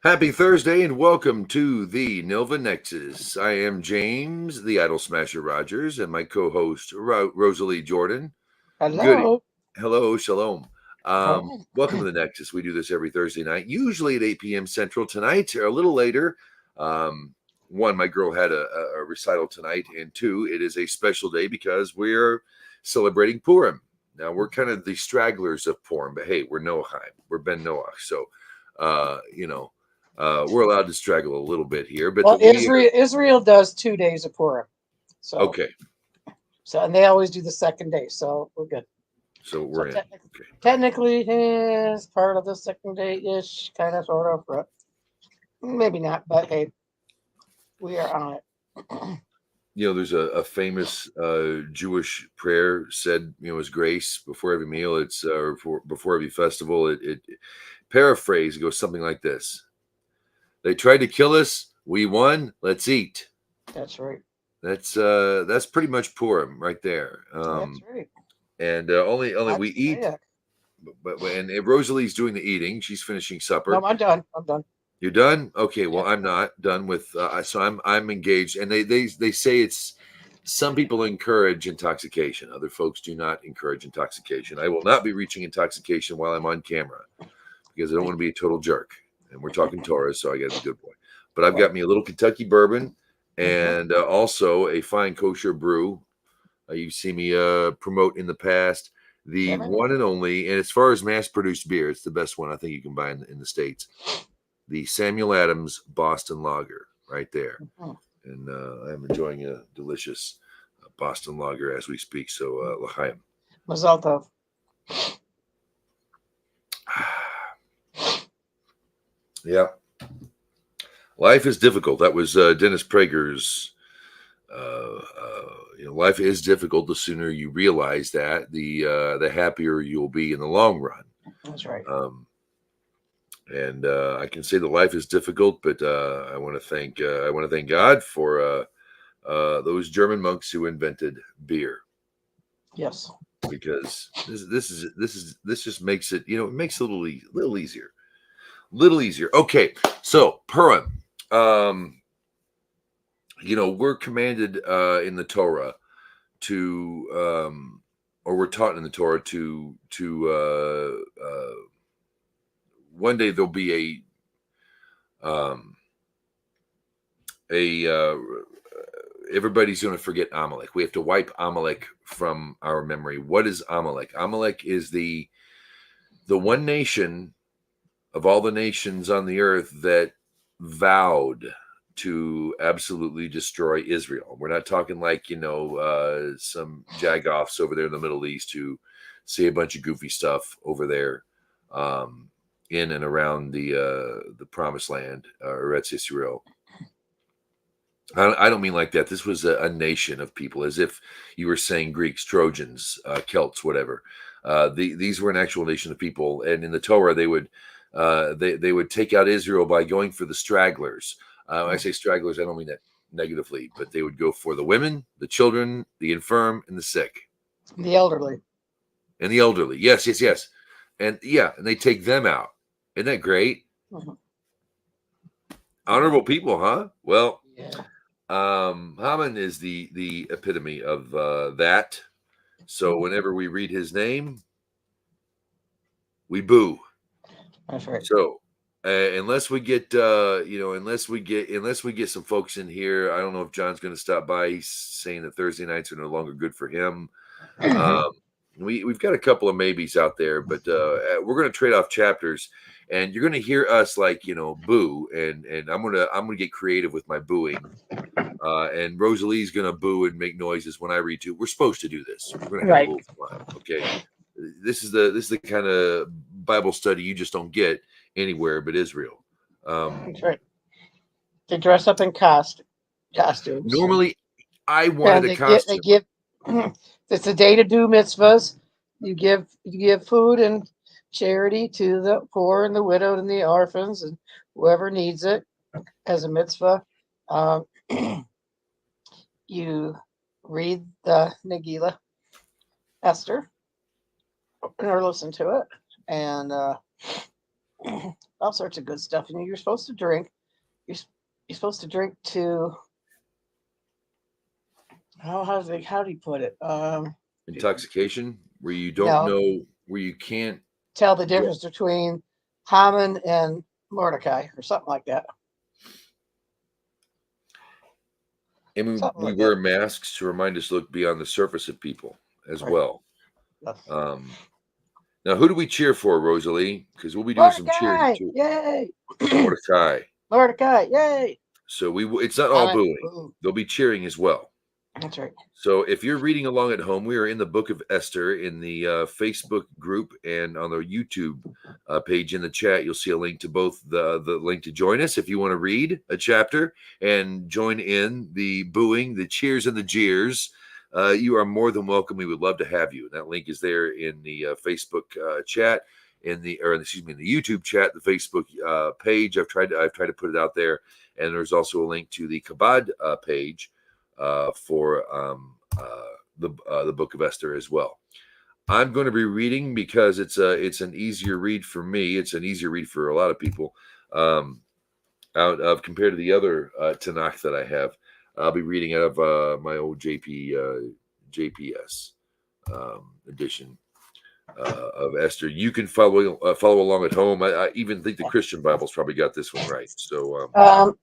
Happy Thursday and welcome to the Nilvah Nexus. I am James, the Idol Smasher Rogers, and my co-host Rosalie Jordan. Good. Hello. Hello, shalom. Oh, Welcome to the Nexus. We do this every Thursday night, usually at 8 p.m. Central. Tonight, a little later. One, my girl had a recital tonight, and two, it is a special day because we're celebrating Purim. Now, we're kind of the stragglers of Purim, but hey, we're Noahide. We're Ben Noah. So, uh, you know, we're allowed to straggle a little bit here, but well, we are Israel does 2 days of Purim, so okay. and they always do the second day, so we're good. So So we're in. Okay. technically, it's part of the second day ish, kind of, sort of, but maybe not. But hey, we are on it. There's a famous Jewish prayer said, as grace before every meal. It's before every festival. It paraphrase goes something like this: They tried to kill us, we won. Let's eat. That's right. That's pretty much Purim right there. That's right. And only I we eat. yeah. But and Rosalie's doing the eating. She's finishing supper. No, I'm done. I'm done. You're done? Okay. Well, Yeah. I'm not done with. So I'm engaged, and they say it's some people encourage intoxication. Other folks do not encourage intoxication. I will not be reaching intoxication while I'm on camera because I don't want to be a total jerk. And we're talking Torah, so I got to be a good boy. But I've got me a little Kentucky bourbon and also a fine kosher brew. You've seen me promote in the past. The one and only, and as far as mass-produced beer, it's the best one I think you can buy in the States. The Samuel Adams Boston Lager, right there. And I'm enjoying a delicious Boston Lager as we speak. So, l'chaim. Mazal tov. Yeah. Life is difficult. That was Dennis Prager's. Life is difficult. The sooner you realize that, the happier you'll be in the long run. That's right. And I can say that life is difficult, but I want to thank God for those German monks who invented beer. Yes. Because this just makes it it makes it a little easier. Okay, so Purim. We're commanded in the Torah to, or we're taught in the Torah to one day there'll be everybody's going to forget Amalek. We have to wipe Amalek from our memory. What is Amalek? Amalek is the one nation of all the nations on the earth that vowed to absolutely destroy Israel. We're not talking like, some jagoffs over there in the Middle East who say a bunch of goofy stuff over there in and around the Promised Land, or Eretz Israel. I don't mean like that. This was a nation of people, as if you were saying Greeks, Trojans, Celts, whatever. These were an actual nation of people, and in the Torah, they would take out Israel by going for the stragglers. When I say stragglers, I don't mean that negatively, but they would go for the women, the children, the infirm, and the sick, The elderly. and the elderly. Yes, and and they take them out. Isn't that great? Honorable people, huh? Well. Yeah. Haman is the epitome of that. So whenever we read his name, we boo. That's right. So unless we get unless we get some folks in here, I don't know if John's going to stop by. He's saying that Thursday nights are no longer good for him. We've got a couple of maybes out there, but we're going to trade off chapters. And you're going to hear us boo, and I'm gonna get creative with my booing. And Rosalie's going to boo and make noises when I read too. We're supposed to do this. We're going to have a little fun. Okay, this is the kind of Bible study you just don't get anywhere but Israel. That's right. They dress up in costumes. Normally, I wanted a costume. They give. It's a day to do mitzvahs. You give food and charity to the poor and the widowed and the orphans and whoever needs it as a mitzvah. You read the Megillah, Esther, or listen to it, and all sorts of good stuff. And you're supposed to drink. You're supposed to drink to. How do you put it? Intoxication, where you don't know, where you can't tell the difference between Haman and Mordecai, or something like that. And we wear masks to remind us to look beyond the surface of people as well. Now, who do we cheer for, Rosalie? Because we'll be doing some cheering too. Yay! Mordecai. Mordecai, yay! So it's not all booing. They'll be cheering as well. That's right. So if you're reading along at home, we are in the book of Esther in the Facebook group and on the YouTube page in the chat. You'll see a link to both the link to join us if you want to read a chapter and join in the booing, the cheers, and the jeers. You are more than welcome. We would love to have you. That link is there in the Facebook chat, in the YouTube chat, the Facebook page. I've tried to put it out there, and there's also a link to the Chabad page for the book of Esther as well. I'm going to be reading because it's an easier read for me. It's an easier read for a lot of people out of compared to the other Tanakh that I have. I'll be reading out of my old JPS edition of Esther. You can follow along at home. I even think the Christian Bible's probably got this one right. So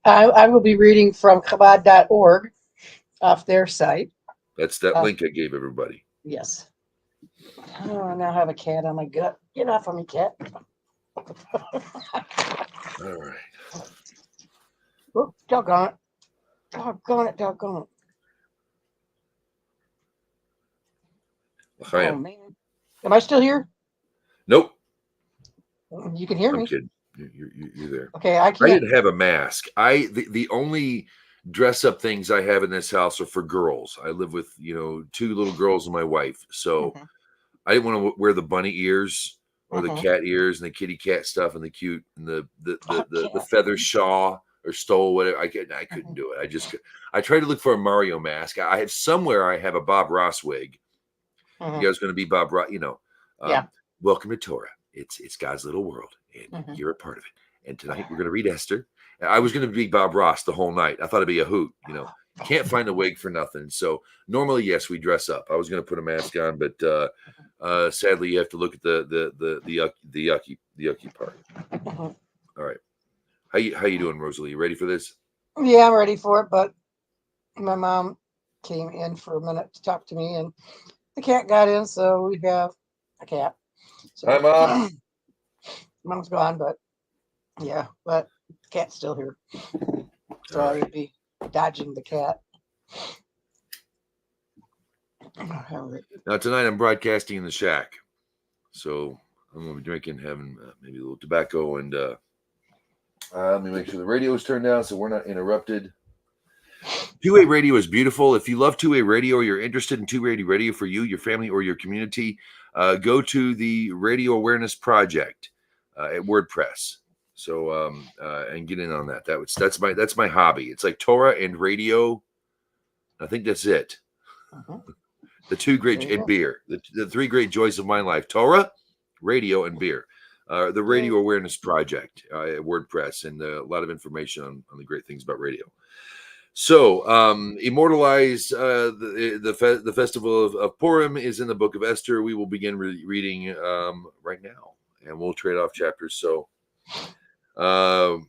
I will be reading from Chabad.org off their site. That's that link I gave everybody. Yes. Oh, I now have a cat on my gut. Get off of me, cat. All right. Oh, doggone it. Doggone it. Oh, man. Am I still here? Nope. You can hear me. I'm kidding. You're there. Okay, I can't. I didn't have a mask. The only dress up things I have in this house are for girls. I live with, 2 little girls and my wife. So I didn't want to wear the bunny ears or the cat ears and the kitty cat stuff and the cute and the feather shawl or stole, whatever. I couldn't do it. I tried to look for a Mario mask. I have somewhere I have a Bob Ross wig. You guys going to be Bob Ross, welcome to Torah. It's God's little world and you're a part of it. And tonight we're going to read Esther. I was going to be Bob Ross the whole night. I thought it'd be a hoot, Can't find a wig for nothing. So normally, yes, we dress up. I was going to put a mask on, but sadly, you have to look at the yucky part. All right, how you doing, Rosalie? You ready for this? Yeah, I'm ready for it. But my mom came in for a minute to talk to me, and the cat got in, so we have a cat. So, hi, Mom. Mom's gone, but yeah, but the cat's still here. So I would be dodging the cat. Now tonight I'm broadcasting in the shack, so I'm gonna be drinking, having maybe a little tobacco, and let me make sure the radio is turned down so we're not interrupted. Two-way radio is beautiful. If you love two-way radio or you're interested in two-way radio for you, your family, or your community, go to the Radio Awareness Project at WordPress. So and get in on that. That's my hobby. It's like Torah and radio. I think that's it. The two great and beer. The three great joys of my life: Torah, radio, and beer. The Radio Awareness Project at WordPress, and a lot of information on the great things about radio. So, immortalize the festival of Purim is in the book of Esther. We will begin reading right now, and we'll trade off chapters. So,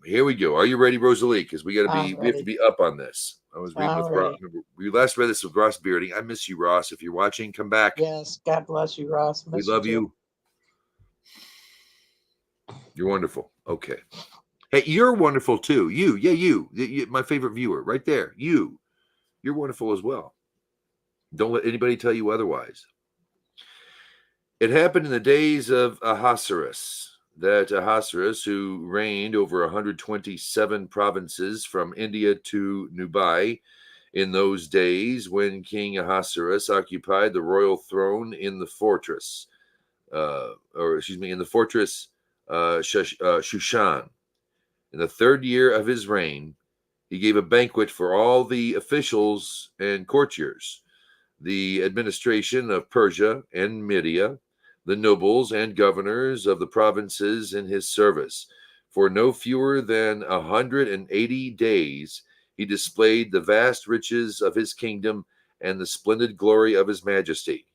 here we go. Are you ready, Rosalie? Because we have to be up on this. I was reading with Ross. We last read this with Ross Bearding. I miss you, Ross. If you're watching, come back. Yes, God bless you, Ross. We love you. You're wonderful. Okay. Hey, you're wonderful too. You, my favorite viewer, right there. You're wonderful as well. Don't let anybody tell you otherwise. It happened in the days of Ahasuerus, that Ahasuerus, who reigned over 127 provinces from India to Nubia, in those days when King Ahasuerus occupied the royal throne in the fortress, Shushan. In the 3rd year of his reign, he gave a banquet for all the officials and courtiers, the administration of Persia and Media, the nobles and governors of the provinces in his service, For no fewer than 180 days he displayed the vast riches of his kingdom and the splendid glory of his majesty.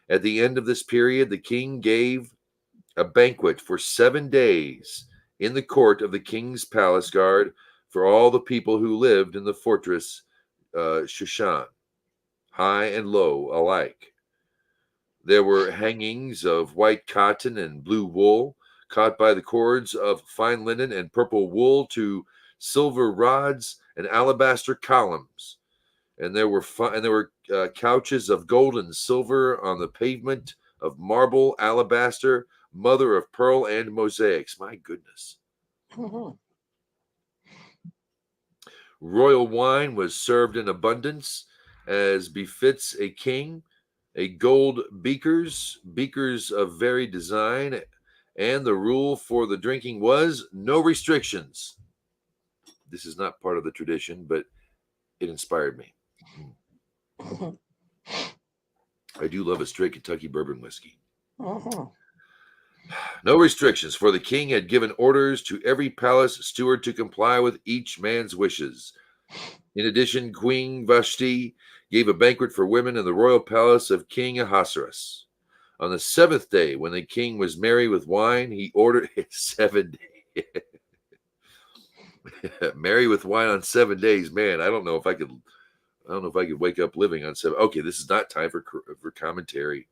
At the end of this period, the king gave a banquet for 7 days in the court of the king's palace guard for all the people who lived in the fortress Shushan, high and low alike. There were hangings of white cotton and blue wool, caught by the cords of fine linen and purple wool to silver rods and alabaster columns. And there were couches of gold and silver on the pavement of marble, alabaster, mother of pearl, and mosaics. My goodness. Mm-hmm. Royal wine was served in abundance, as befits a king. Gold beakers of varied design, and the rule for the drinking was no restrictions. This is not part of the tradition, but it inspired me. Mm-hmm. I do love a straight Kentucky bourbon whiskey. Mm-hmm. No restrictions, for the king had given orders to every palace steward to comply with each man's wishes. In addition, Queen Vashti gave a banquet for women in the royal palace of King Ahasuerus. On the 7th day, when the king was merry with wine, he ordered 7 days. Merry with wine on 7 days, man. I don't know if I could wake up living on 7. Okay, this is not time for commentary.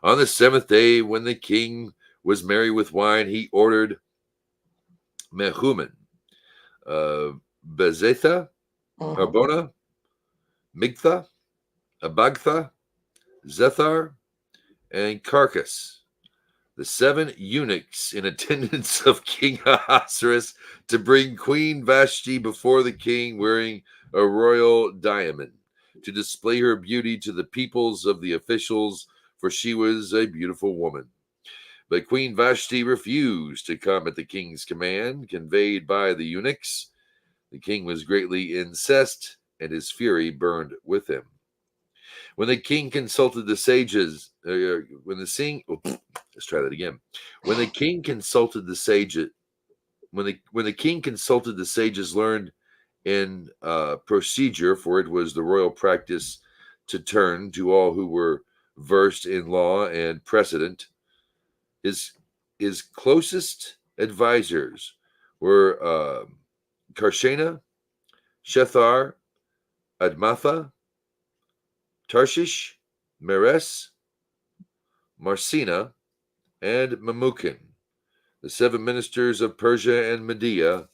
On the 7th day, when the king was merry with wine, he ordered Mehuman, Bezetha, Harbona, Migtha, Abagtha, Zethar, and Carcass, the 7 eunuchs in attendance of King Ahasuerus, to bring Queen Vashti before the king wearing a royal diamond, to display her beauty to the peoples of the officials, for she was a beautiful woman. But Queen Vashti refused to come at the king's command, conveyed by the eunuchs. The king was greatly incensed, and his fury burned with him. When the king consulted the sages, let's try that again. When the king consulted the sages, when the king consulted the sages, learned in procedure, for it was the royal practice to turn to all who were versed in law and precedent. His closest advisors were Karshena, Shethar, Admatha, Tarshish, Meres, Marcina, and Memucan, the 7 ministers of Persia and Media,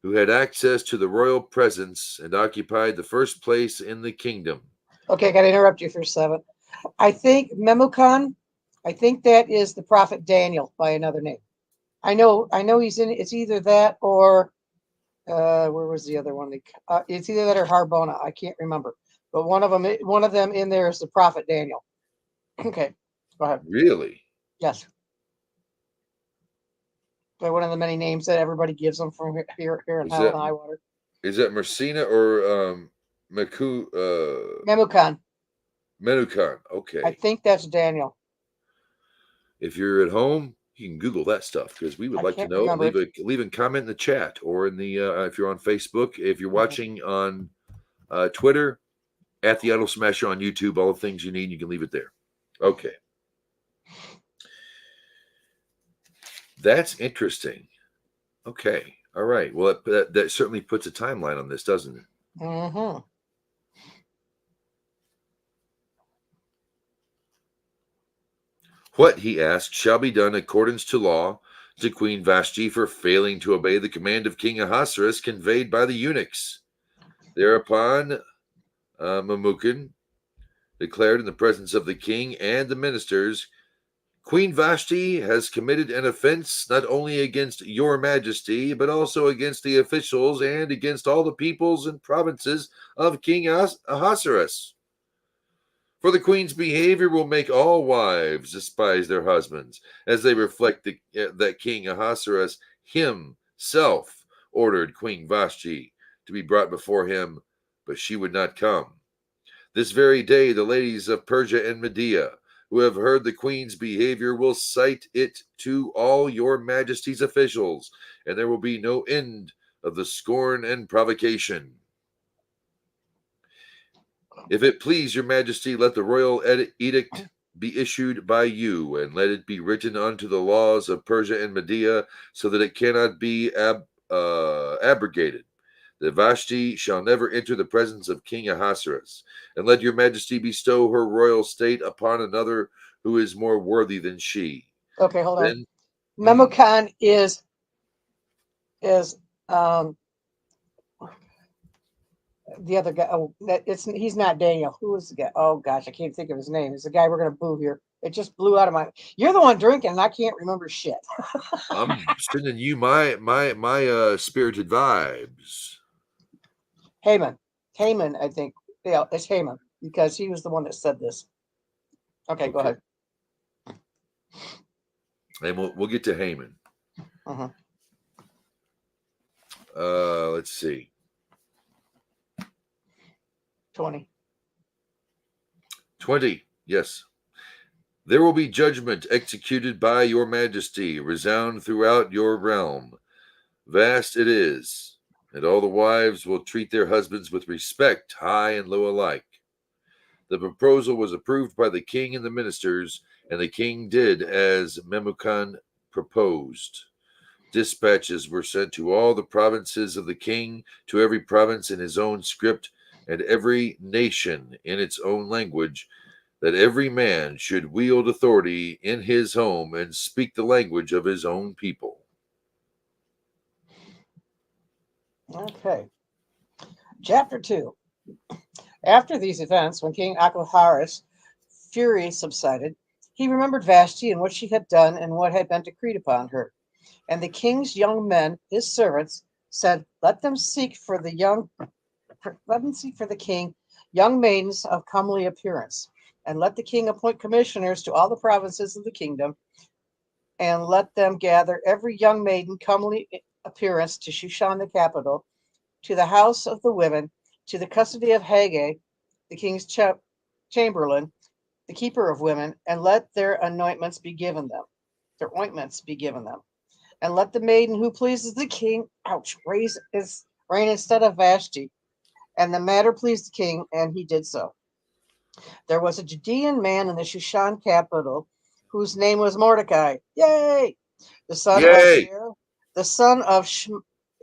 who had access to the royal presence and occupied the first place in the kingdom. Okay, I got to interrupt you for a second. I think Memucan, I think that is the prophet Daniel by another name. I know he's in. It's either that or where was the other one? It's either that or Harbona. I can't remember. But one of them in there is the prophet Daniel. Okay, go ahead. Really? Yes. They're one of the many names that everybody gives them from here in Hell and High Water. Is that Marcina or Memucan? Menucan. Okay. I think that's Daniel. If you're at home, you can Google that stuff, because we would like to know. Leave a comment in the chat, or in the if you're on Facebook. If you're watching on Twitter, at the Idol Smasher on YouTube, all the things you need, you can leave it there. Okay. That's interesting. Okay. All right. Well, that certainly puts a timeline on this, doesn't it? Mm-hmm. What, he asked, shall be done accordance to law to Queen Vashti for failing to obey the command of King Ahasuerus conveyed by the eunuchs? Thereupon Memucan declared in the presence of the king and the ministers, Queen Vashti has committed an offense not only against your majesty, but also against the officials and against all the peoples and provinces of King Ahasuerus. For the queen's behavior will make all wives despise their husbands, as they reflect that King Ahasuerus himself ordered Queen Vashti to be brought before him, but she would not come. This very day the ladies of Persia and Media, who have heard the queen's behavior will cite it to all your majesty's officials, and there will be no end of the scorn and provocation. If it please your majesty, let the royal edict be issued by you, and let it be written unto the laws of Persia and Media, so that it cannot be abrogated. That Vashti shall never enter the presence of King Ahasuerus, and let your majesty bestow her royal state upon another who is more worthy than she. Okay, hold on. Then, Memucan is the other guy. Oh, he's not Daniel. Who is the guy? Oh gosh, I can't think of his name. It's the guy we're gonna boo here. It just blew out of my. You're the one drinking, and I can't remember shit. I'm sending you my spirited vibes. Haman, I think. Yeah, it's Haman because he was the one that said this. Okay, go ahead. And we'll get to Haman. Let's see. 20. Yes. There will be judgment executed by your majesty, resound throughout your realm. Vast it is, and all the wives will treat their husbands with respect, high and low alike. The proposal was approved by the king and the ministers, and the king did as Memucan proposed. Dispatches were sent to all the provinces of the king, to every province in his own script, and every nation in its own language, that every man should wield authority in his home and speak the language of his own people. Okay. Chapter 2. After these events, when King Ahasuerus' fury subsided, he remembered Vashti and what she had done and what had been decreed upon her. And the king's young men, his servants, said, Let them seek for the king young maidens of comely appearance, and let the king appoint commissioners to all the provinces of the kingdom, and let them gather every young maiden comely appearance to Shushan the capital, to the house of the women, to the custody of Haggai, the king's chamberlain, the keeper of women, and let their ointments be given them. And let the maiden who pleases the king, reign instead of Vashti. And the matter pleased the king, and he did so. There was a Judean man in the Shushan capital, whose name was Mordecai. Yay! The son of Jair, the son of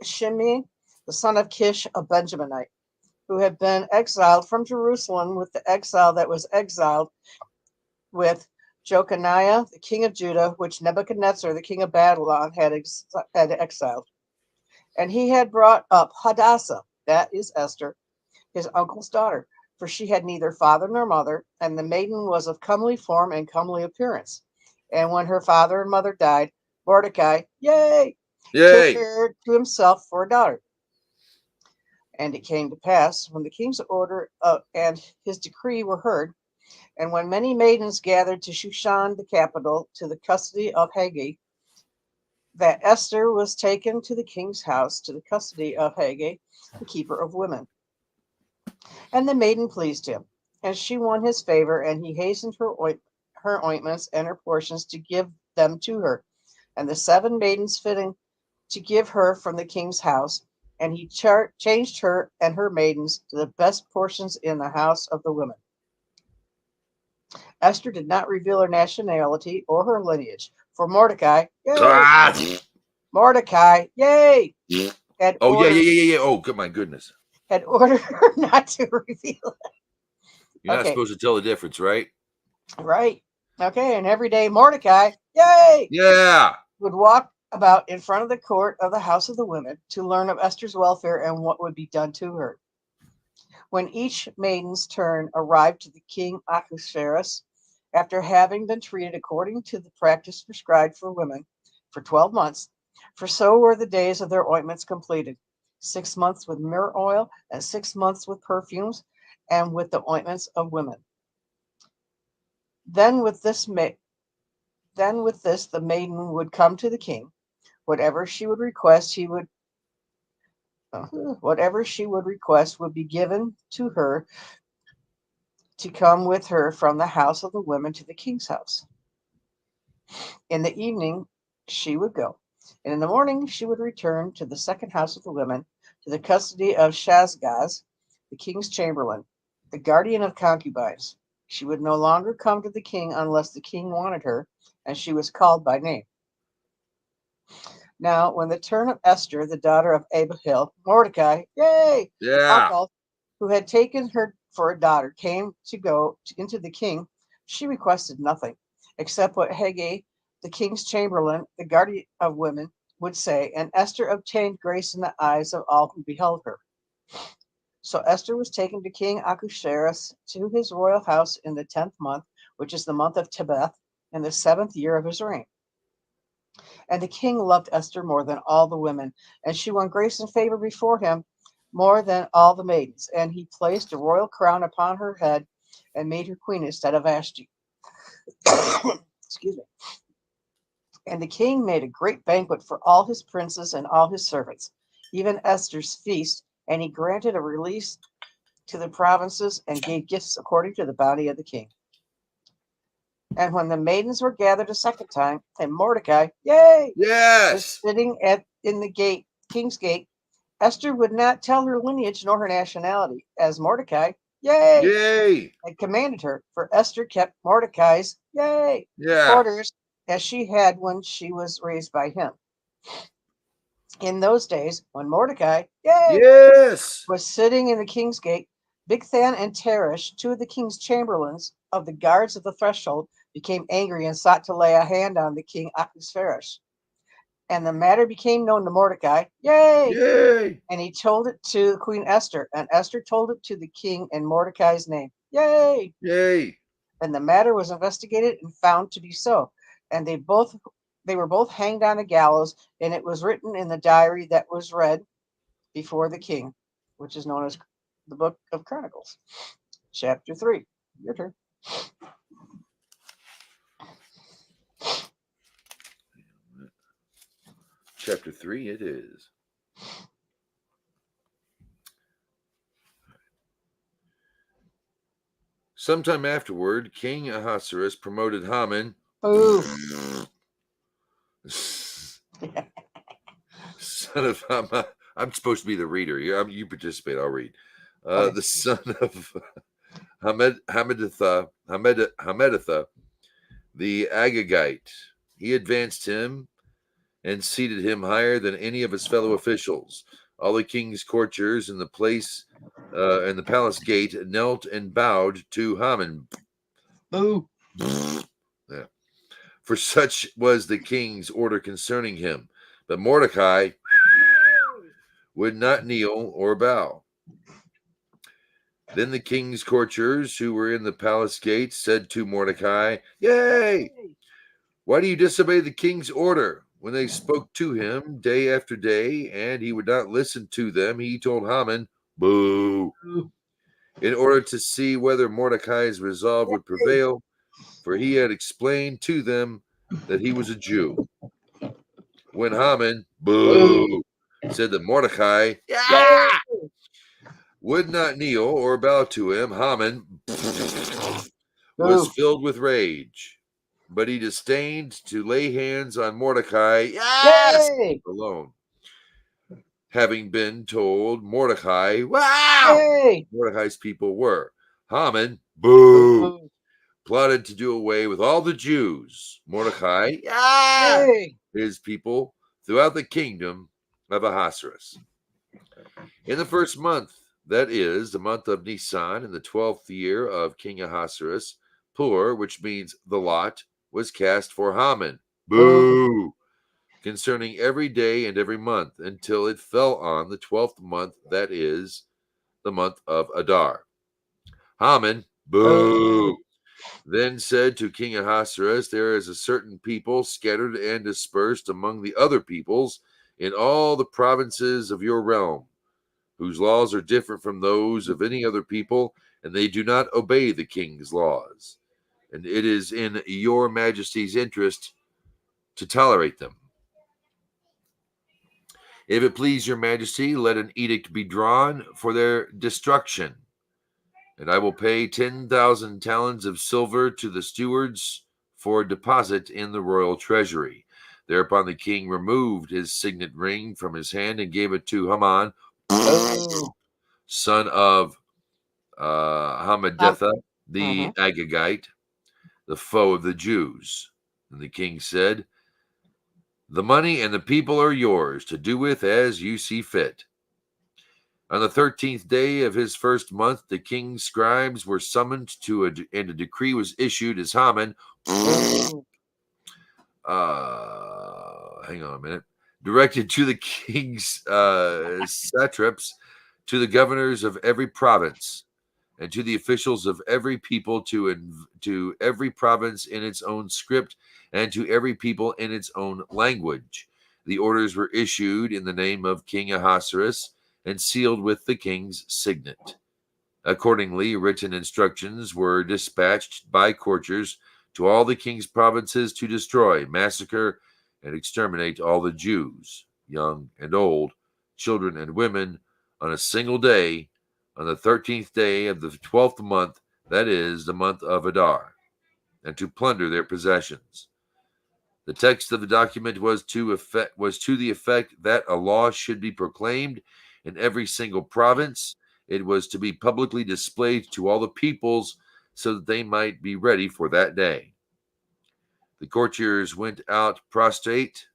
Shimei, the son of Kish, a Benjaminite, who had been exiled from Jerusalem with the exile that was exiled with Jeconiah, the king of Judah, which Nebuchadnezzar, the king of Babylon, had exiled. And he had brought up Hadassah, that is Esther, his uncle's daughter, for she had neither father nor mother, and the maiden was of comely form and comely appearance. And when her father and mother died, Mordecai, took her to himself for a daughter. And it came to pass, when the king's order and his decree were heard, and when many maidens gathered to Shushan the capital, to the custody of Haggai, that Esther was taken to the king's house, to the custody of Haggai, the keeper of women. And the maiden pleased him, and she won his favor, and he hastened her ointments and her portions to give them to her, and the 7 maidens fitting to give her from the king's house, and he changed her and her maidens to the best portions in the house of the women. Esther did not reveal her nationality or her lineage, for Mordecai, had Oh, my goodness. Had ordered her not to reveal it. You're not supposed to tell the difference, right? Right. Okay, and every day Mordecai, would walk about in front of the court of the house of the women to learn of Esther's welfare and what would be done to her. When each maiden's turn arrived to the king Ahasuerus, after having been treated according to the practice prescribed for women for 12 months, for so were the days of their ointments completed, 6 months with myrrh oil and 6 months with perfumes and with the ointments of women. Then with this the maiden would come to the king. Whatever she would request would be given to her to come with her from the house of the women to the king's house. In the evening she would go, and in the morning she would return to the second house of the women, to the custody of Shazgaz, the king's chamberlain, the guardian of concubines. She would no longer come to the king unless the king wanted her, and she was called by name. Now, when the turn of Esther, the daughter of Abihail, Mordecai, yay, Yeah. uncle, who had taken her for a daughter, came to go into the king, she requested nothing except what Haggai, the king's chamberlain, the guardian of women, would say, and Esther obtained grace in the eyes of all who beheld her. So Esther was taken to King Ahasuerus to his royal house in the 10th month, which is the month of Tebeth, in the 7th year of his reign. And the king loved Esther more than all the women, and she won grace and favor before him more than all the maidens. And he placed a royal crown upon her head and made her queen instead of Vashti. Excuse me. And the king made a great banquet for all his princes and all his servants, even Esther's feast, and he granted a release to the provinces and gave gifts according to the bounty of the king. And when the maidens were gathered a second time, and Mordecai, yay, was Yes. sitting in the gate, king's gate, Esther would not tell her lineage nor her nationality, as Mordecai, yay, Yay. had commanded her, for Esther kept Mordecai's, yay, Yeah. orders as she had when she was raised by him. In those days, when Mordecai, yay, Yes. was sitting in the king's gate, Bigthan and Teresh, two of the king's chamberlains of the guards of the threshold, became angry and sought to lay a hand on the king Ahasuerus. And the matter became known to Mordecai, yay, Yay. and he told it to Queen Esther, and Esther told it to the king in Mordecai's name, yay. Yay. And the matter was investigated and found to be so. And they were both hanged on the gallows, and it was written in the diary that was read before the king, which is known as the Book of Chronicles. Chapter 3. Your turn. Chapter 3 it is. Sometime afterward, King Ahasuerus promoted Haman, Boo. son of Haman. I'm supposed to be the reader. You participate. I'll read. Okay. The son of Hammedatha, the Agagite. He advanced him and seated him higher than any of his fellow officials. All the king's courtiers in the palace gate knelt and bowed to Haman. Boo. Yeah. For such was the king's order concerning him. But Mordecai would not kneel or bow. Then the king's courtiers who were in the palace gate said to Mordecai, yay! Why do you disobey the king's order? When they spoke to him day after day, and he would not listen to them, he told Haman, boo, in order to see whether Mordecai's resolve would prevail, for he had explained to them that he was a Jew. When Haman, boo, said that Mordecai, yeah, would not kneel or bow to him, Haman was filled with rage. But he disdained to lay hands on Mordecai, yes, Yay! alone. Having been told Mordecai, wow, Yay! Mordecai's people were. Haman, boo, plotted to do away with all the Jews. Mordecai, yeah, Yay! his people throughout the kingdom of Ahasuerus. In the first month, that is, the month of Nisan, in the 12th year of King Ahasuerus, Pur, which means the lot, was cast for Haman. Boo! Concerning every day and every month, until it fell on the 12th month, that is, the month of Adar. Haman, boo! Then said to King Ahasuerus, there is a certain people scattered and dispersed among the other peoples in all the provinces of your realm, whose laws are different from those of any other people, and they do not obey the king's laws. And it is in your majesty's interest to tolerate them. If it please your majesty, let an edict be drawn for their destruction. And I will pay 10,000 talents of silver to the stewards for deposit in the royal treasury. Thereupon the king removed his signet ring from his hand and gave it to Haman, Oh. son of Hammedatha Mhm. the Agagite, the foe of the Jews. And the king said, "The money and the people are yours, to do with as you see fit." On the 13th day of his first month, the king's scribes were summoned and a decree was issued as Haman, Oh. hang on a minute, directed to the king's satraps, to the governors of every province, and to the officials of every people, to every province in its own script, and to every people in its own language. The orders were issued in the name of King Ahasuerus and sealed with the king's signet. Accordingly, written instructions were dispatched by courtiers to all the king's provinces to destroy, massacre, and exterminate all the Jews, young and old, children and women, on a single day, on the 13th day of the 12th month, that is, the month of Adar, and to plunder their possessions. The text of the document was to the effect that a law should be proclaimed in every single province. It was to be publicly displayed to all the peoples so that they might be ready for that day. The courtiers went out prostrate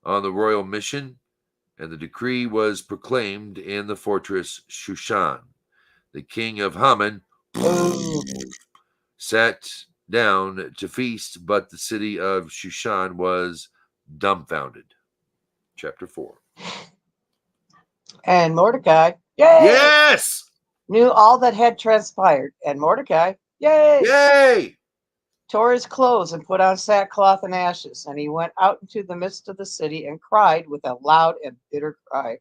on the royal mission, and the decree was proclaimed in the fortress Shushan. The king of Haman Oh. sat down to feast, but the city of Shushan was dumbfounded. Chapter 4. And Mordecai, yay, Yes! knew all that had transpired. And Mordecai, yay, Yay! tore his clothes and put on sackcloth and ashes. And he went out into the midst of the city and cried with a loud and bitter cry.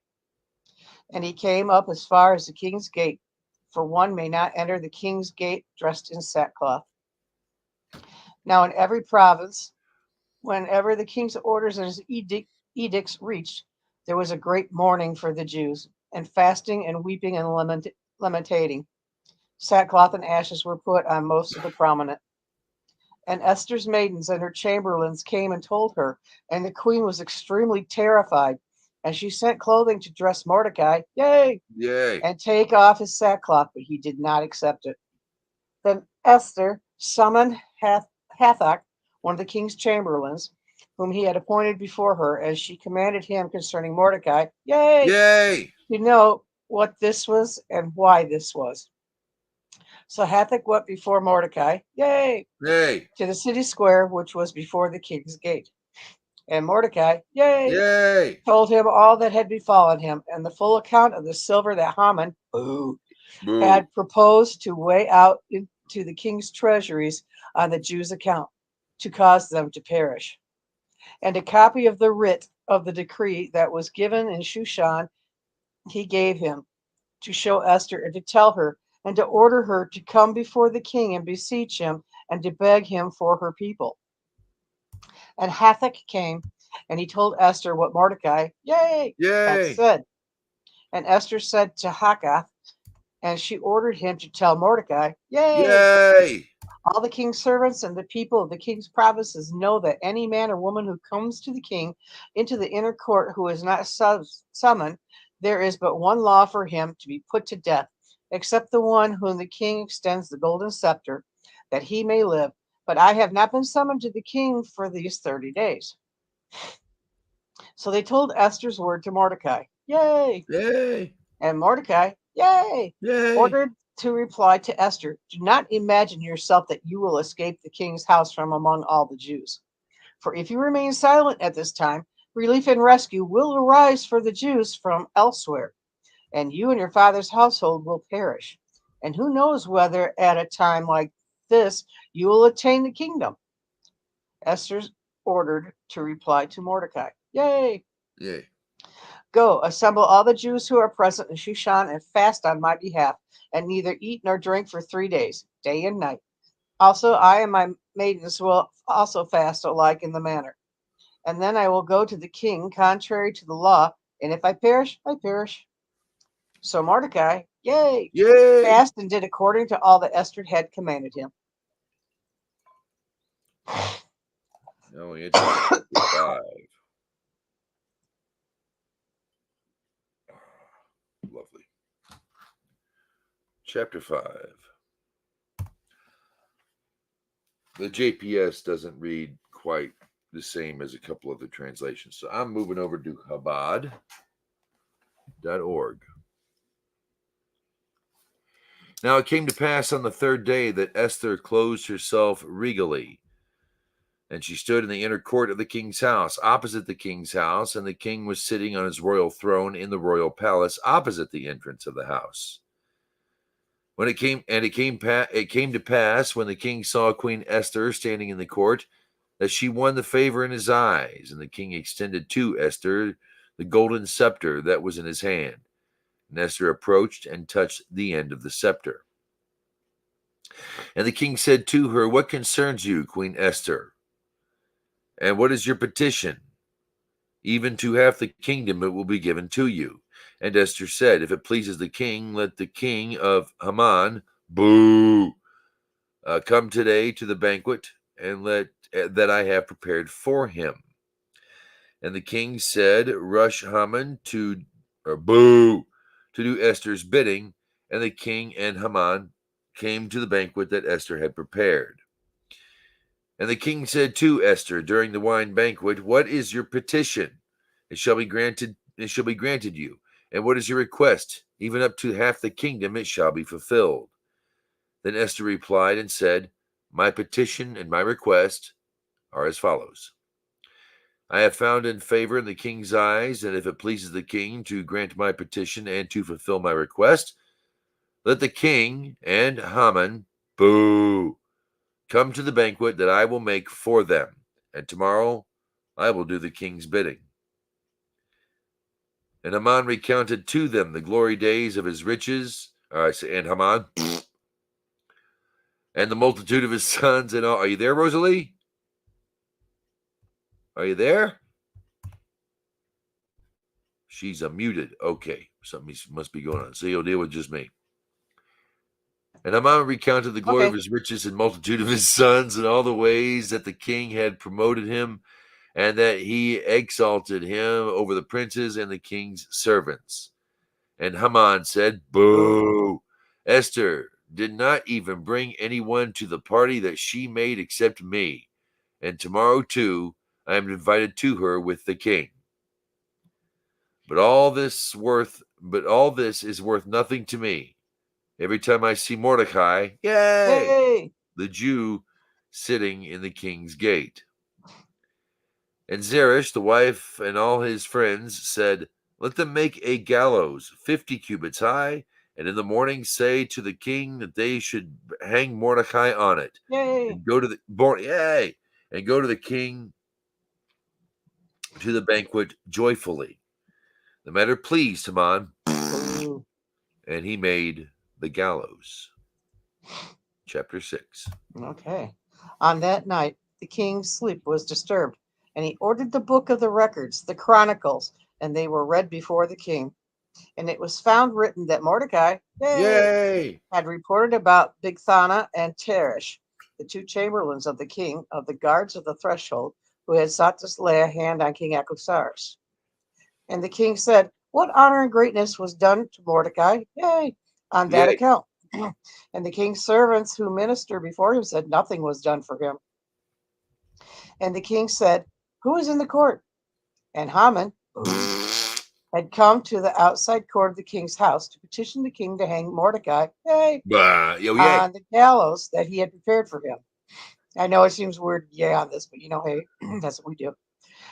And he came up as far as the king's gate, for one may not enter the king's gate dressed in sackcloth. Now, in every province, whenever the king's orders and his edicts reached, there was a great mourning for the Jews, and fasting and weeping and lamentating. Sackcloth and ashes were put on most of the prominent. And Esther's maidens and her chamberlains came and told her, and the queen was extremely terrified. And she sent clothing to dress Mordecai, yay, Yay! and take off his sackcloth, but he did not accept it. Then Esther summoned Hathach, one of the king's chamberlains, whom he had appointed before her, and she commanded him concerning Mordecai, yay, Yay! to know what this was and why this was. So Hathach went before Mordecai, yay, Yay! to the city square, which was before the king's gate. And Mordecai, yay, Yay! told him all that had befallen him, and the full account of the silver that Haman Boo! had proposed to weigh out into the king's treasuries on the Jews' account, to cause them to perish. And a copy of the writ of the decree that was given in Shushan he gave him, to show Esther and to tell her, and to order her to come before the king and beseech him, and to beg him for her people. And Hathach came, and he told Esther what Mordecai, yay, had Yay! said. And Esther said to Hakath, and she ordered him to tell Mordecai, yay, Yay! all the king's servants and the people of the king's provinces know that any man or woman who comes to the king into the inner court who is not summoned, there is but one law for him, to be put to death, except the one whom the king extends the golden scepter, that he may live. But I have not been summoned to the king for these 30 days. So they told Esther's word to Mordecai, yay, Yay! and Mordecai, yay, Yay! ordered to reply to Esther, do not imagine yourself that you will escape the king's house from among all the Jews. For if you remain silent at this time, relief and rescue will arise for the Jews from elsewhere, and you and your father's household will perish. And who knows whether at a time like this you will attain the kingdom. Esther's ordered to reply to Mordecai, yay, Yay! go, assemble all the Jews who are present in Shushan and fast on my behalf, and neither eat nor drink for 3 days, day and night. Also, I and my maidens will also fast alike in the manner. And then I will go to the king contrary to the law, and if I perish, I perish. So Mordecai Yay! Yay! Fast and did according to all that Esther had commanded him. Now we enter chapter 5. Lovely. Chapter 5. The JPS doesn't read quite the same as a couple other translations. So I'm moving over to Chabad.org. Now it came to pass on the third day that Esther clothed herself regally, and she stood in the inner court of the king's house, opposite the king's house, and the king was sitting on his royal throne in the royal palace, opposite the entrance of the house. When it came to pass when the king saw Queen Esther standing in the court, that she won the favor in his eyes, and the king extended to Esther the golden scepter that was in his hand. And Esther approached and touched the end of the scepter. And the king said to her, "What concerns you, Queen Esther? And what is your petition? Even to half the kingdom it will be given to you." And Esther said, "If it pleases the king, let the king of Haman, come today to the banquet, and let that I have prepared for him." And the king said, "Rush Haman to do Esther's bidding." And the king and Haman came to the banquet that Esther had prepared. And the king said to Esther during the wine banquet, "What is your petition? It shall be granted you. And what is your request? Even up to half the kingdom it shall be fulfilled." Then Esther replied and said, "My petition and my request are as follows. I have found in favor in the king's eyes, and if it pleases the king to grant my petition and to fulfill my request, let the king and Haman, come to the banquet that I will make for them, and tomorrow I will do the king's bidding." And Haman recounted to them the glory days of his riches, and Haman, and the multitude of his sons and all. Are you there, Rosalie? Are you there? She's unmuted. Okay, something must be going on. So you'll deal with just me. And Haman recounted the glory of his riches and multitude of his sons and all the ways that the king had promoted him, and that he exalted him over the princes and the king's servants. And Haman said, "Boo! Esther did not even bring anyone to the party that she made except me. And tomorrow, too, I am invited to her with the king. But all this is worth nothing to me. Every time I see Mordecai, yay! The Jew sitting in the king's gate." And Zeresh, the wife, and all his friends said, "Let them make a gallows 50 cubits high, and in the morning say to the king that they should hang Mordecai on it. And go to the king to the banquet joyfully." The matter pleased Haman, and he made the gallows. Chapter 6. Okay. On that night, the king's sleep was disturbed, and he ordered the book of the records, the chronicles, and they were read before the king. And it was found written that Mordecai had reported about Bigthana and Teresh, the two chamberlains of the king of the guards of the threshold, who had sought to lay a hand on King Ahasuerus. And the king said, "What honor and greatness was done to Mordecai? On that account." And the king's servants who ministered before him said nothing was done for him. And the king said, "Who is in the court?" And Haman had come to the outside court of the king's house to petition the king to hang Mordecai on the gallows that he had prepared for him. I know it seems weird, on this, but hey, that's what we do.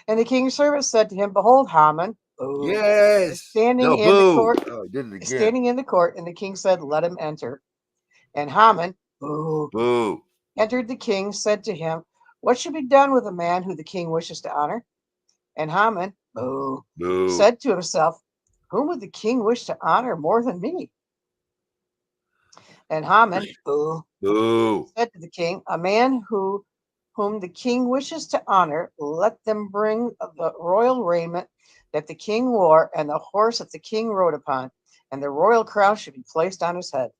And the king's servant said to him, "Behold, Haman is standing in the court." Standing in the court, and the king said, "Let him enter." And Haman, entered the king, said to him, "What should be done with a man who the king wishes to honor?" And Haman, said to himself, "Whom would the king wish to honor more than me?" And Haman, said to the king, "A man whom the king wishes to honor, let them bring the royal raiment that the king wore and the horse that the king rode upon, and the royal crown should be placed on his head.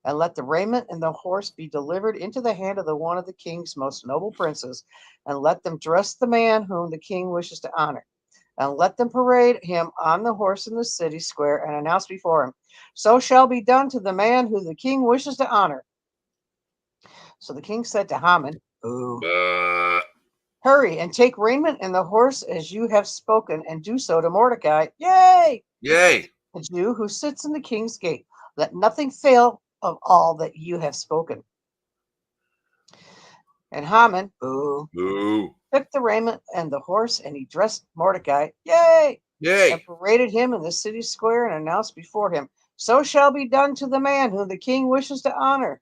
And let the raiment and the horse be delivered into the hand of one of the king's most noble princes, and let them dress the man whom the king wishes to honor. And let them parade him on the horse in the city square and announce before him, so shall be done to the man who the king wishes to honor. So the king said to Haman, hurry and take raiment and the horse as you have spoken, and do so to Mordecai. Yay! Yay! The Jew who sits in the king's gate. Let nothing fail of all that you have spoken. And Haman, Boo! took the raiment and the horse, and he dressed Mordecai, yay! Yay! And paraded him in the city square, and announced before him, so shall be done to the man whom the king wishes to honor.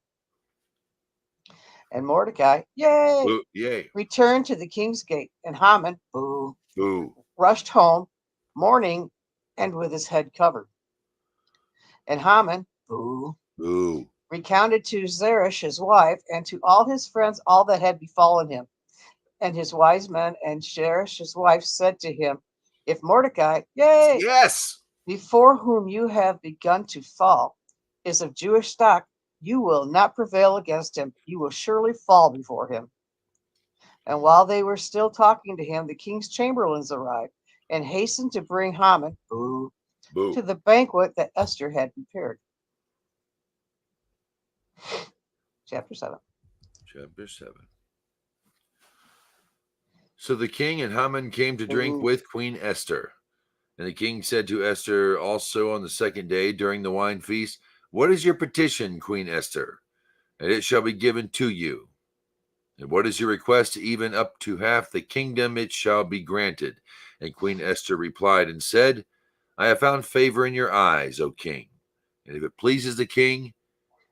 And Mordecai, yay! Boo! Yay! Returned to the king's gate, and Haman, Boo! rushed home, mourning and with his head covered. And Haman, Boo! recounted to Zeresh his wife and to all his friends all that had befallen him. And his wise men and Zeresh his wife said to him, if Mordecai, yay, Yes! before whom you have begun to fall, is of Jewish stock, you will not prevail against him. You will surely fall before him. And while they were still talking to him, the king's chamberlains arrived and hastened to bring Haman Boo! to the banquet that Esther had prepared. Chapter 7. Chapter 7. So the king and Haman came to drink Ooh. with Queen Esther. And the king said to Esther also on the second day during the wine feast, what is your petition, Queen Esther? And it shall be given to you. And what is your request? Even up to half the kingdom it shall be granted. And Queen Esther replied and said, I have found favor in your eyes, O king. And if it pleases the king,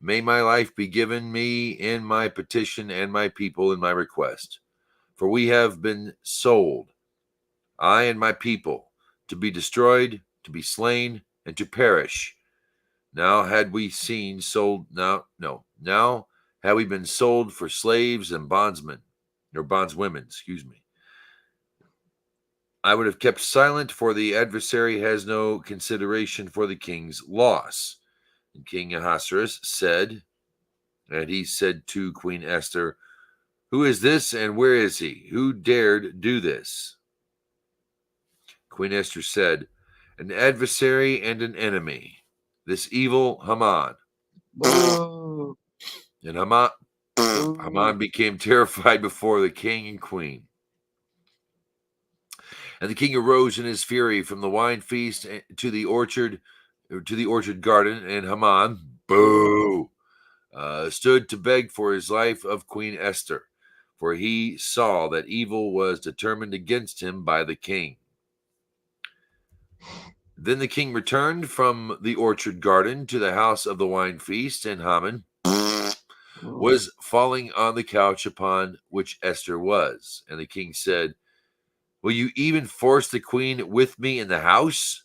may my life be given me in my petition and my people in my request. For we have been sold, I and my people, to be destroyed, to be slain, and to perish. Now had we been sold for slaves and bondswomen, I would have kept silent, for the adversary has no consideration for the king's loss. And King Ahasuerus said, and he said to Queen Esther, who is this and where is he? Who dared do this? Queen Esther said, an adversary and an enemy, this evil Haman. Boo. And Haman became terrified before the king and queen. And the king arose in his fury from the wine feast to the orchard garden, and Haman, stood to beg for his life of Queen Esther, for he saw that evil was determined against him by the king. Then the king returned from the orchard garden to the house of the wine feast, and Haman was falling on the couch upon which Esther was. And the king said, will you even force the queen with me in the house?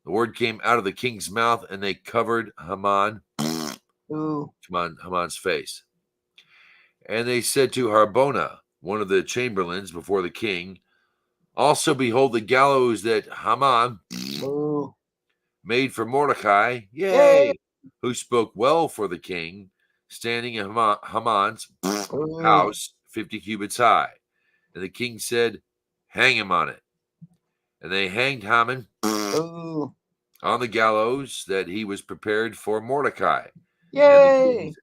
The word came out of the king's mouth, and they covered Haman's face. And they said to Harbona, one of the chamberlains before the king, also behold the gallows that Haman made for Mordecai, yay, who spoke well for the king, standing in Haman's house 50 cubits high. And the king said, hang him on it. And they hanged Haman on the gallows that he was prepared for Mordecai. Yay!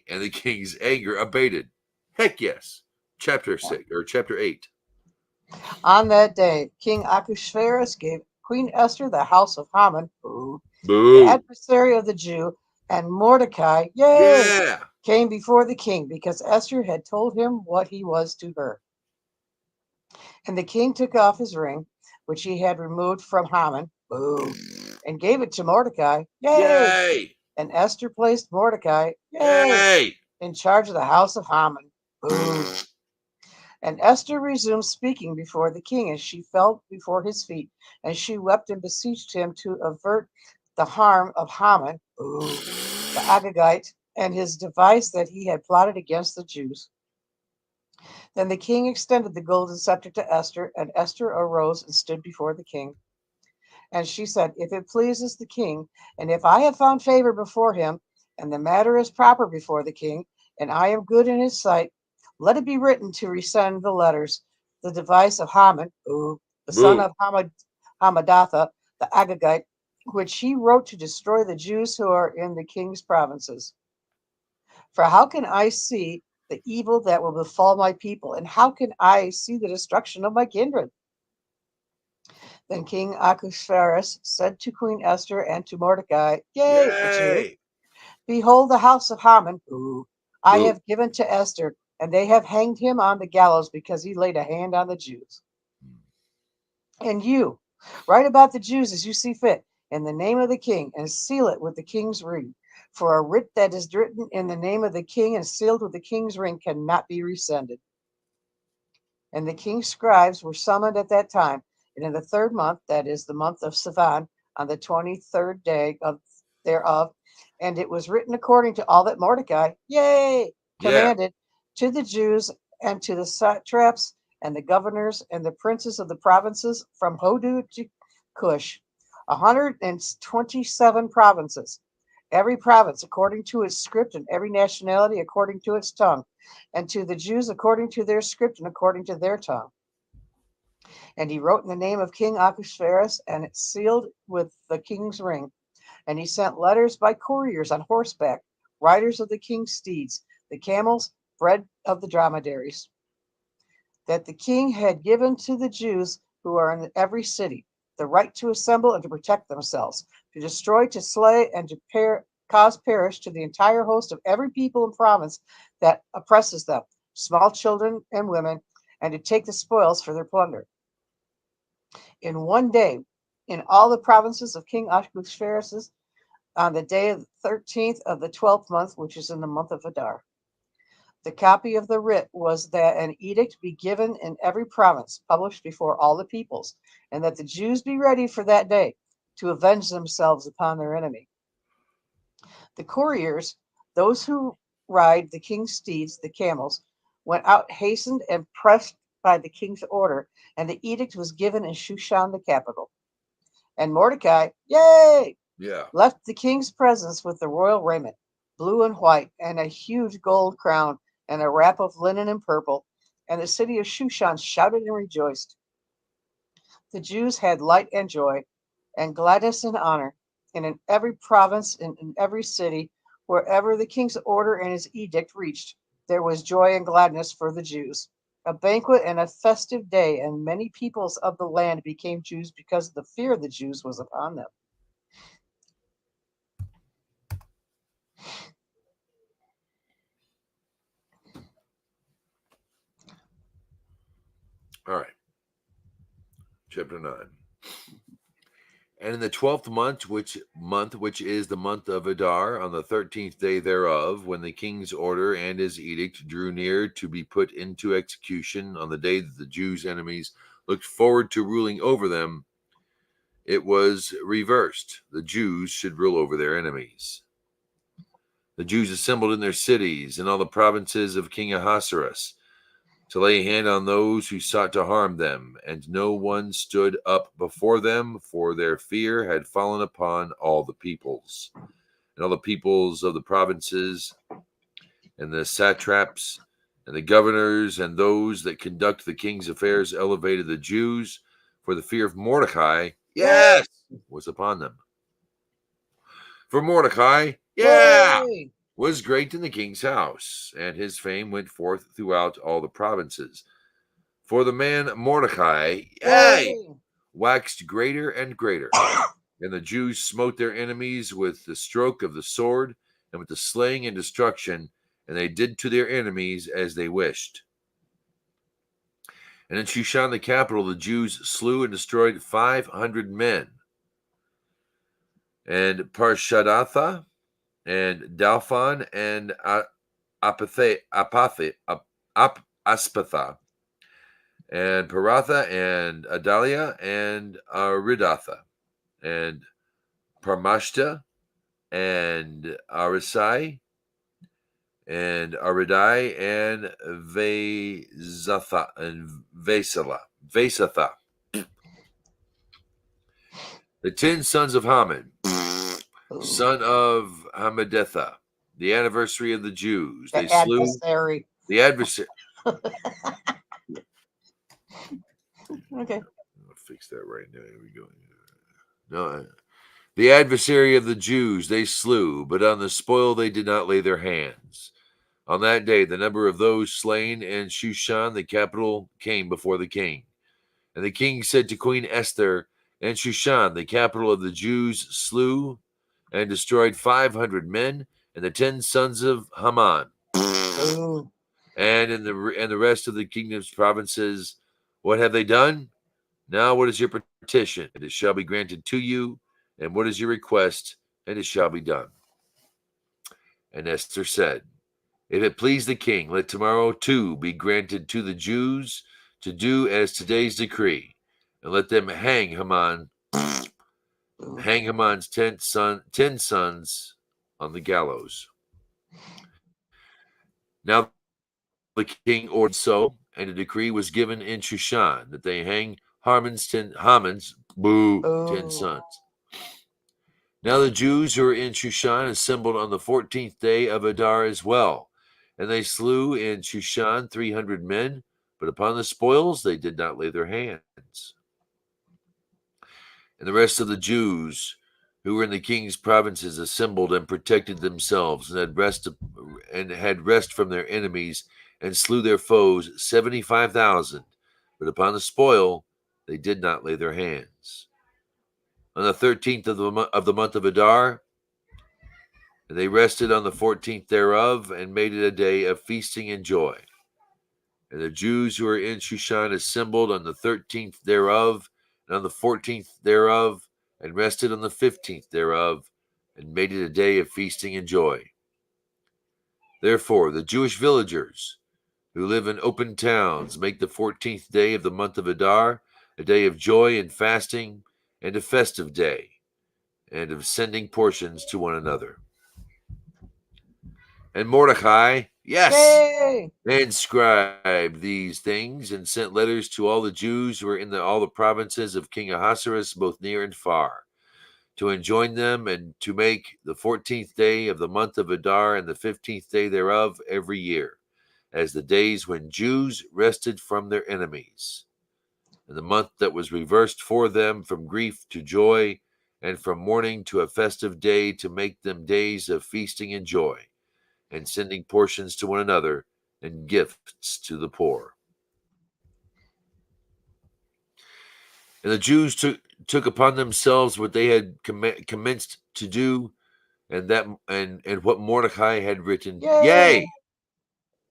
And the king's anger abated. Heck yes. Chapter 8. On that day, King Ahasuerus gave Queen Esther the house of Haman, the adversary of the Jew, and Mordecai, came before the king because Esther had told him what he was to her. And the king took off his ring, which he had removed from Haman, and gave it to Mordecai, Yay! And Esther placed Mordecai, in charge of the house of Haman. And Esther resumed speaking before the king as she fell before his feet, and she wept and beseeched him to avert the harm of Haman, the Agagite, and his device that he had plotted against the Jews. Then the king extended the golden scepter to Esther, and Esther arose and stood before the king. And she said, if it pleases the king, and if I have found favor before him, and the matter is proper before the king, and I am good in his sight, let it be written to resend the letters, the device of Haman, the son Boo. of Hamadatha, the Agagite, which he wrote to destroy the Jews who are in the king's provinces. For how can I see the evil that will befall my people, and how can I see the destruction of my kindred? Then King Ahasuerus said to Queen Esther and to Mordecai, yea, the Jew, Yay. behold the house of Haman, who I Boo. have given to Esther, and they have hanged him on the gallows because he laid a hand on the Jews. And you, write about the Jews as you see fit, in the name of the king, and seal it with the king's ring. For a writ that is written in the name of the king and sealed with the king's ring cannot be rescinded. And the king's scribes were summoned at that time, and in the 3rd month, that is the month of Sivan, on the 23rd day thereof, and it was written according to all that Mordecai, yea, Yeah. commanded to the Jews and to the satraps and the governors and the princes of the provinces from Hodu to Cush, 127 provinces, every province according to its script, and every nationality according to its tongue, and to the Jews according to their script and according to their tongue. And he wrote in the name of King Ahasuerus, and it sealed with the king's ring. And he sent letters by couriers on horseback, riders of the king's steeds, the camels, bred of the dromedaries, that the king had given to the Jews who are in every city the right to assemble and to protect themselves, to destroy, to slay, and to cause perish to the entire host of every people and province that oppresses them, small children and women, and to take the spoils for their plunder. In one day, in all the provinces of King Ahasuerus, on the day of the 13th of the 12th month, which is in the month of Adar. The copy of the writ was that an edict be given in every province, published before all the peoples, and that the Jews be ready for that day to avenge themselves upon their enemy. The couriers, those who ride the king's steeds, the camels, went out hastened and pressed by the king's order, and the edict was given in Shushan the capital. And Mordecai, yea, Yeah. left the king's presence with the royal raiment, blue and white, and a huge gold crown, and a wrap of linen and purple. And the city of Shushan shouted and rejoiced. The Jews had light and joy, and gladness and honor. And in every province and in every city, wherever the king's order and his edict reached, there was joy and gladness for the Jews. A banquet and a festive day, and many peoples of the land became Jews because the fear of the Jews was upon them. All right. Chapter 9. And in the 12th month, which is the month of Adar, on the 13th day thereof, when the king's order and his edict drew near to be put into execution, on the day that the Jews' enemies looked forward to ruling over them, it was reversed. The Jews should rule over their enemies. The Jews assembled in their cities in all the provinces of King Ahasuerus to lay hand on those who sought to harm them, and no one stood up before them, for their fear had fallen upon all the peoples. And all the peoples of the provinces, and the satraps, and the governors, and those that conduct the king's affairs elevated the Jews, for the fear of Mordecai, yes, was upon them. For Mordecai, Yay! was great in the king's house, and his fame went forth throughout all the provinces. For the man Mordecai, waxed greater and greater. And the Jews smote their enemies with the stroke of the sword, and with the slaying and destruction, and they did to their enemies as they wished. And in Shushan the capital, the Jews slew and destroyed 500 men. And Parshadatha, and Dalphon, and Aspatha, and Paratha, and Adalia, and Aridatha, and Parmashta, and Arisai, and Aridai, and Vesatha, The 10 sons of Haman, Ooh, son of Hammedatha, the anniversary of the Jews. The They slew adversary. the adversary. Okay. I'll fix that right now. Here we go. No, the adversary of the Jews they slew, but on the spoil they did not lay their hands. On that day, the number of those slain in Shushan, the capital, came before the king. And the king said to Queen Esther, and Shushan, the capital of the Jews, slew and destroyed 500 men and the 10 sons of Haman, Ooh. and the rest of the kingdom's provinces. What have they done? Now what is your petition? And it shall be granted to you. And what is your request? And it shall be done. And Esther said, if it please the king, let tomorrow too be granted to the Jews to do as today's decree, and let them hang Haman's 10 sons on the gallows. Now the king ordered so, and a decree was given in Shushan that they hang Haman's 10 sons. Now the Jews who were in Shushan assembled on the 14th day of Adar as well, and they slew in Shushan 300 men, but upon the spoils they did not lay their hands. And the rest of the Jews who were in the king's provinces assembled and protected themselves, and had rest from their enemies, and slew their foes 75,000, but upon the spoil they did not lay their hands. On the 13th of the month of Adar, and they rested on the 14th thereof, and made it a day of feasting and joy. And the Jews who were in Shushan assembled on the 13th thereof, and on the 14th thereof, and rested on the 15th thereof, and made it a day of feasting and joy. Therefore, the Jewish villagers who live in open towns make the 14th day of the month of Adar a day of joy and fasting, and a festive day, and of sending portions to one another. And Mordecai, yes, Yay! inscribed these things and sent letters to all the Jews who were in all the provinces of King Ahasuerus, both near and far, to enjoin them and to make the 14th day of the month of Adar and the 15th day thereof every year, as the days when Jews rested from their enemies, and the month that was reversed for them from grief to joy, and from mourning to a festive day, to make them days of feasting and joy, and sending portions to one another, and gifts to the poor. And the Jews took upon themselves what they had commenced to do, and what Mordecai had written, yea,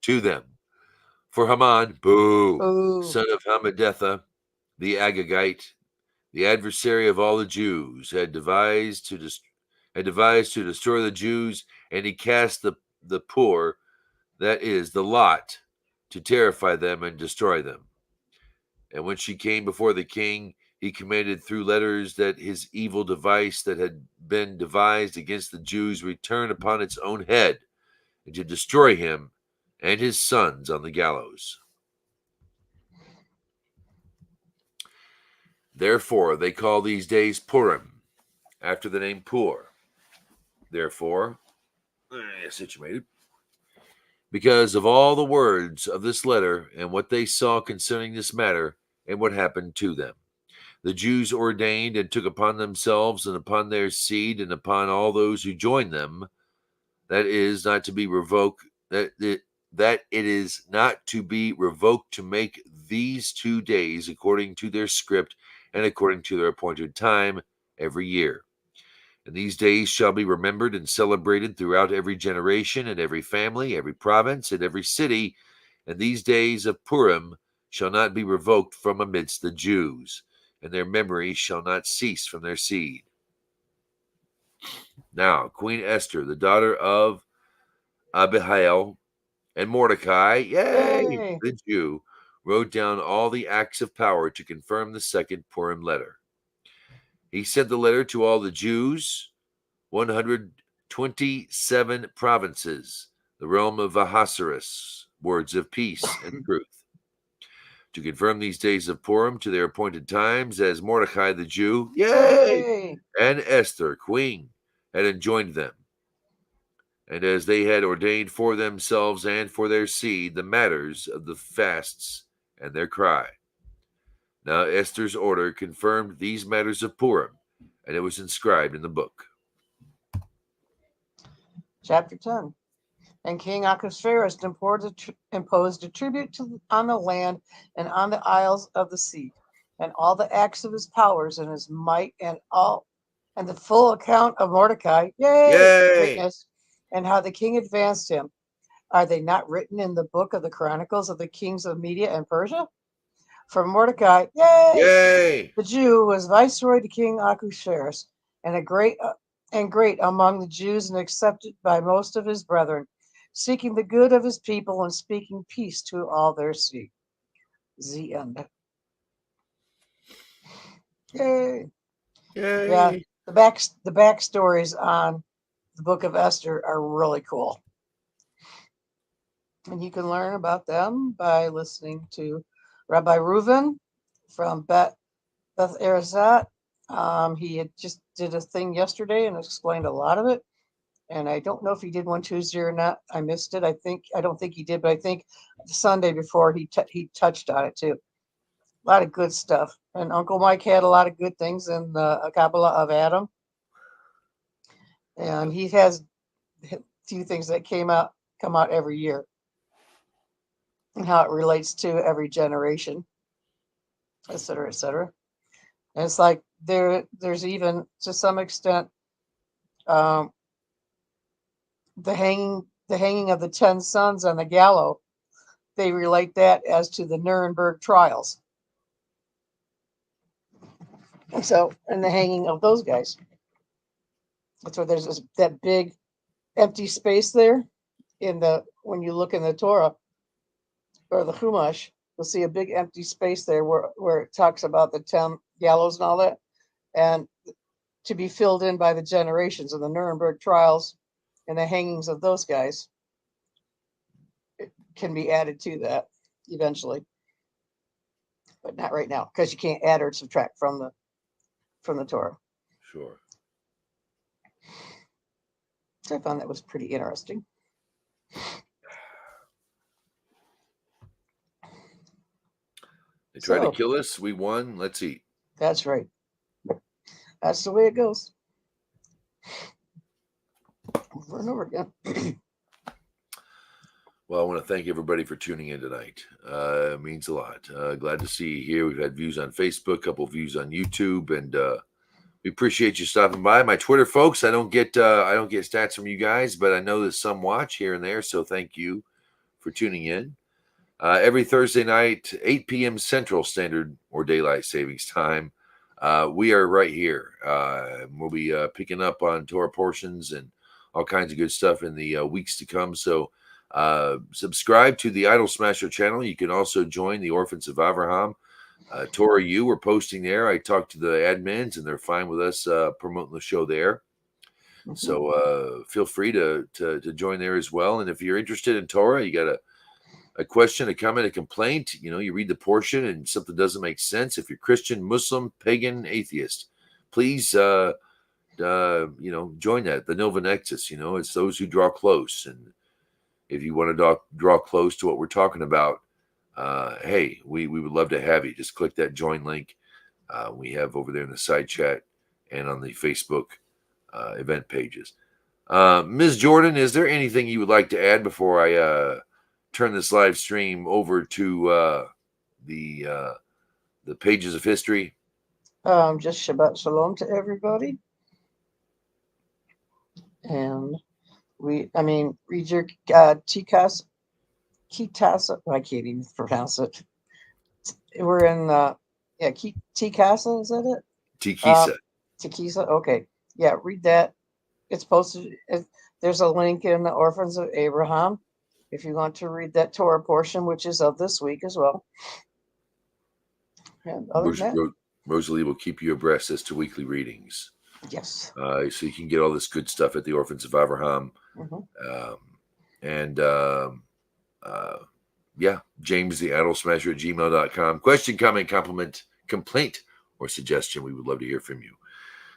to them. For Haman, son of Hammedatha, the Agagite, the adversary of all the Jews, had devised to destroy the Jews, and he cast the poor, that is, the lot, to terrify them and destroy them. And when she came before the king, he commanded through letters that his evil device that had been devised against the Jews return upon its own head, and to destroy him and his sons on the gallows. Therefore, they call these days Purim, after the name Pur. Therefore, situated, because of all the words of this letter and what they saw concerning this matter and what happened to them, the Jews ordained and took upon themselves and upon their seed and upon all those who join them, that is not to be revoked, that it is not to be revoked, to make these 2 days according to their script and according to their appointed time every year. And these days shall be remembered and celebrated throughout every generation and every family, every province, and every city. And these days of Purim shall not be revoked from amidst the Jews, and their memory shall not cease from their seed. Now, Queen Esther, the daughter of Abihail, and Mordecai, yay, the Jew, wrote down all the acts of power to confirm the second Purim letter. He sent the letter to all the Jews, 127 provinces, the realm of Ahasuerus, words of peace and truth, to confirm these days of Purim to their appointed times, as Mordecai the Jew, yay, Yay! and Esther, queen, had enjoined them, and as they had ordained for themselves and for their seed the matters of the fasts and their cry. Now Esther's order confirmed these matters of Purim, and it was inscribed in the book. Chapter 10. And King Ahasuerus imposed a tribute on the land and on the isles of the sea, and all the acts of his powers and his might, and the full account of Mordecai, Yay! greatness, and how the king advanced him. Are they not written in the book of the Chronicles of the kings of Media and Persia? For Mordecai, Yay! the Jew, was viceroy to King Ahasuerus, and great among the Jews, and accepted by most of his brethren, seeking the good of his people and speaking peace to all their seed. The end. Yay! Yay! Yeah, the backstories on the Book of Esther are really cool, and you can learn about them by listening to Rabbi Reuven from Beth Erzat. He had just did a thing yesterday and explained a lot of it. And I don't know if he did one Tuesday or not. I missed it. I don't think he did, but I think the Sunday before he touched on it too. A lot of good stuff. And Uncle Mike had a lot of good things in the Kabbalah of Adam. And he has a few things that come out every year, and how it relates to every generation, et cetera, et cetera. And it's like there's even to some extent the hanging of the 10 sons on the gallows. They relate that as to the Nuremberg trials. And so, and the hanging of those guys. That's why there's that big empty space there when you look in the Torah or the Chumash, you'll see a big empty space there where it talks about the 10 gallows and all that, and to be filled in by the generations of the Nuremberg trials and the hangings of those guys. It can be added to that eventually, but not right now, because you can't add or subtract from the Torah. Sure. So I found that was pretty interesting. They tried to kill us. We won. Let's eat. That's right. That's the way it goes. Over and over again. Well, I want to thank everybody for tuning in tonight. It means a lot. Glad to see you here. We've had views on Facebook, a couple of views on YouTube, and we appreciate you stopping by. My Twitter folks, I don't get stats from you guys, but I know that some watch here and there, so thank you for tuning in. Every Thursday night, 8 p.m. Central Standard or Daylight Savings Time, we are right here. We'll be picking up on Torah portions and all kinds of good stuff in the weeks to come. So subscribe to the Idol Smasher channel. You can also join the Orphans of Abraham. Torah U, we're posting there. I talked to the admins, and they're fine with us promoting the show there. Mm-hmm. So feel free to join there as well. And if you're interested in Torah, you got a question, a comment, a complaint, you read the portion and something doesn't make sense. If you're Christian, Muslim, pagan, atheist, please, join that, the Nilvah Nexus. It's those who draw close. And if you want to draw close to what we're talking about, hey, we would love to have you. Just click that join link we have over there in the side chat and on the Facebook event pages. Ms. Jordan, is there anything you would like to add before I turn this live stream over to the pages of history? Just Shabbat Shalom to everybody. And read your Tikas. Kitasa, I can't even pronounce it. We're in Tikasa, is that it? Tikisa. Tikisa, okay. Yeah, read that. It's posted. There's a link in the Orphans of Abraham if you want to read that Torah portion, which is of this week as well. And other than that, Rosalie will keep you abreast as to weekly readings. Yes. So you can get all this good stuff at the Orphans of Abraham. Mm-hmm. jamestheidolsmasher at gmail.com. Question, comment, compliment, complaint, or suggestion. We would love to hear from you.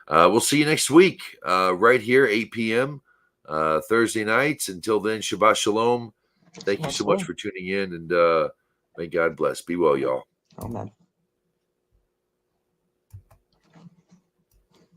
We'll see you next week, right here, 8 p.m. Thursday nights. Until then, Shabbat Shalom. Thank you so much for tuning in, and may God bless. Be well, y'all. Amen.